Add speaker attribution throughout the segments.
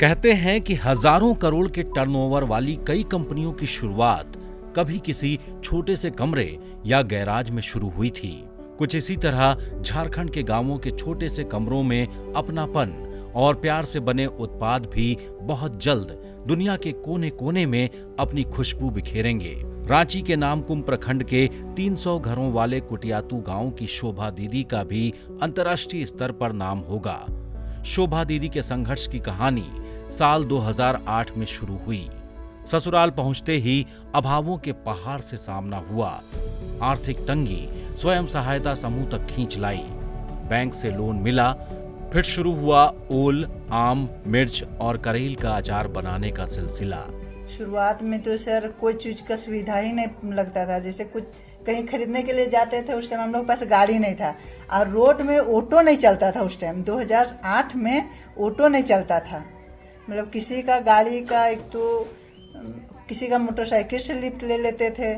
Speaker 1: कहते हैं कि हजारों करोड़ के टर्नओवर वाली कई कंपनियों की शुरुआत कभी किसी छोटे से कमरे या गैराज में शुरू हुई थी। कुछ इसी तरह झारखंड के गांवों के छोटे से कमरों में अपनापन और प्यार से बने उत्पाद भी बहुत जल्द दुनिया के कोने कोने में अपनी खुशबू बिखेरेंगे। रांची के नामकुम प्रखंड के 300 घरों वाले कुटियातू गांव की शोभा दीदी का भी अंतर्राष्ट्रीय स्तर पर नाम होगा। शोभा दीदी के संघर्ष की कहानी साल 2008 में शुरू हुई। ससुराल पहुंचते ही अभावों के पहाड़ से सामना हुआ। आर्थिक तंगी स्वयं सहायता समूह तक खींच लाई। बैंक से लोन मिला, फिर शुरू हुआ ओल, आम, मिर्च और करेल का अचार बनाने का सिलसिला।
Speaker 2: शुरुआत में तो सर कोई चीज का सुविधा ही नहीं लगता था। जैसे कुछ कहीं खरीदने के लिए जाते थे, उस टाइम हम लोग के पास गाड़ी नहीं था और रोड में ऑटो नहीं चलता था। उस टाइम 2008 में ऑटो नहीं चलता था। मतलब किसी का गाड़ी का, एक तो किसी का मोटरसाइकिल से लिफ्ट ले लेते थे,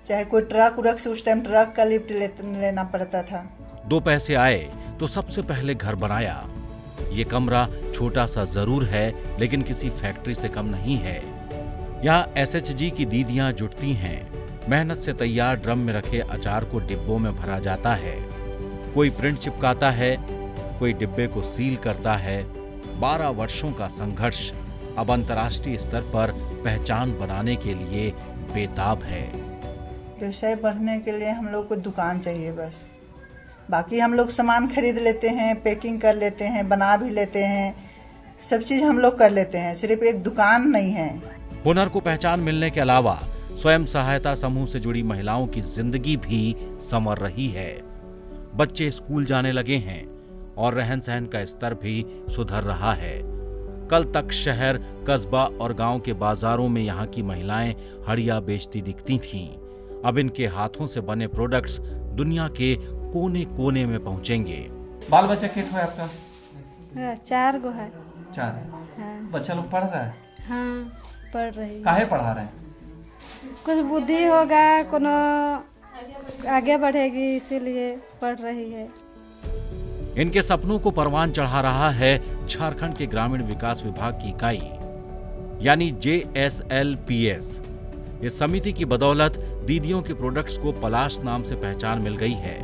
Speaker 2: चाहे कोई ट्रक उरक से, उस टाइम ट्रक का लिफ्ट लेना पड़ता था।
Speaker 1: 2 पैसे आए तो सबसे पहले घर बनाया। ये कमरा छोटा सा जरूर है, लेकिन किसी फैक्ट्री से कम नहीं है। यहाँ SHG की दीदियां जुटती हैं। मेहनत से तैयार ड्रम में रखे अचार को डिब्बों में भरा जाता है। कोई प्रिंट चिपकाता है, कोई डिब्बे को सील करता है। 12 वर्षों का संघर्ष अब अंतर्राष्ट्रीय स्तर पर पहचान बनाने के लिए बेताब है।
Speaker 2: व्यवसाय बढ़ने के लिए हम लोग को दुकान चाहिए बस। बाकी हम लोग सामान खरीद लेते हैं, पैकिंग कर लेते हैं, बना भी लेते हैं, सब चीज हम लोग कर लेते हैं। सिर्फ एक दुकान नहीं है।
Speaker 1: हुनर को पहचान मिलने के अलावा स्वयं सहायता समूह से जुड़ी महिलाओं की जिंदगी भी संवर रही है। बच्चे स्कूल जाने लगे हैं और रहन सहन का स्तर भी सुधर रहा है। कल तक शहर, कस्बा और गांव के बाजारों में यहाँ की महिलाएं हड़िया बेचती दिखती थीं। अब इनके हाथों से बने प्रोडक्ट्स दुनिया के कोने कोने में पहुंचेंगे।
Speaker 3: बाल बच्चा कितना है आपका?
Speaker 2: 4 गो है।
Speaker 3: 4 है।
Speaker 2: हाँ।
Speaker 3: बच्चा लोग पढ़ रहा है?
Speaker 2: हाँ, पढ़ रही।
Speaker 3: काहे पढ़ा रहे हैं?
Speaker 2: कुछ बुद्धि होगा, कोनो आगे बढ़ेगी, इसीलिए पढ़ रही है।
Speaker 1: इनके सपनों को परवान चढ़ा रहा है झारखंड के ग्रामीण विकास विभाग की इकाई यानी JSLPS। इस समिति की बदौलत दीदियों के प्रोडक्ट्स को पलाश नाम से पहचान मिल गई है।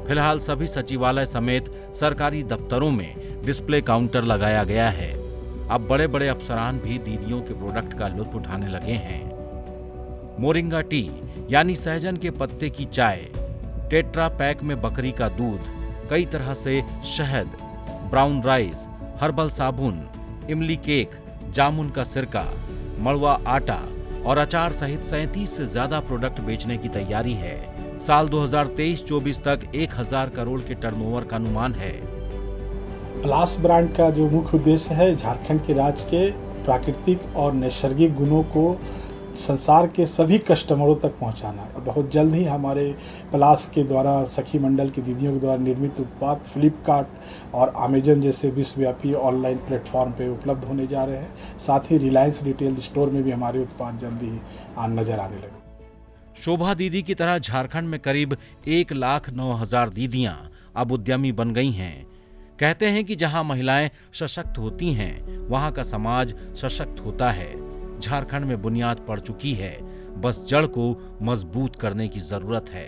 Speaker 1: फिलहाल सभी सचिवालय समेत सरकारी दफ्तरों में डिस्प्ले काउंटर लगाया गया है। अब बड़े बड़े अफसरान भी दीदियों के प्रोडक्ट का लुत्फ उठाने लगे हैं। मोरिंगा टी यानी सहजन के पत्ते की चाय, टेट्रा पैक में बकरी का दूध, कई तरह से शहद, ब्राउन राइस, हर्बल साबुन, इमली केक, जामुन का सिरका, मड़वा आटा और अचार सहित 37 से ज्यादा प्रोडक्ट बेचने की तैयारी है। साल 2023-24 तक 1000 करोड़ के टर्नओवर का अनुमान है।
Speaker 4: पलाश ब्रांड का जो मुख्य उद्देश्य है, झारखंड के राज्य के प्राकृतिक और नैसर्गिक गुणों को संसार के सभी कस्टमरों तक पहुंचाना। बहुत जल्द ही हमारे पलाश के द्वारा, सखी मंडल की दीदियों के द्वारा निर्मित उत्पाद फ्लिपकार्ट और अमेजन जैसे विश्वव्यापी ऑनलाइन प्लेटफॉर्म पे उपलब्ध होने जा रहे हैं। साथ ही रिलायंस रिटेल स्टोर में भी हमारे उत्पाद जल्दी ही नजर आने लगे।
Speaker 1: शोभा दीदी की तरह झारखंड में करीब 1,09,000 दीदियां अब उद्यमी बन गई हैं। कहते हैं कि जहां महिलाएं सशक्त होती हैं, वहां का समाज सशक्त होता है। झारखंड में बुनियाद पड़ चुकी है, बस जड़ को मजबूत करने की जरूरत है।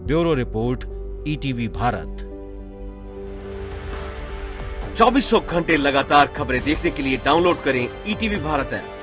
Speaker 1: Bureau report, ETV Bharat.
Speaker 5: 24 घंटे लगातार खबरें देखने के लिए डाउनलोड करें ETV भारत ऐप।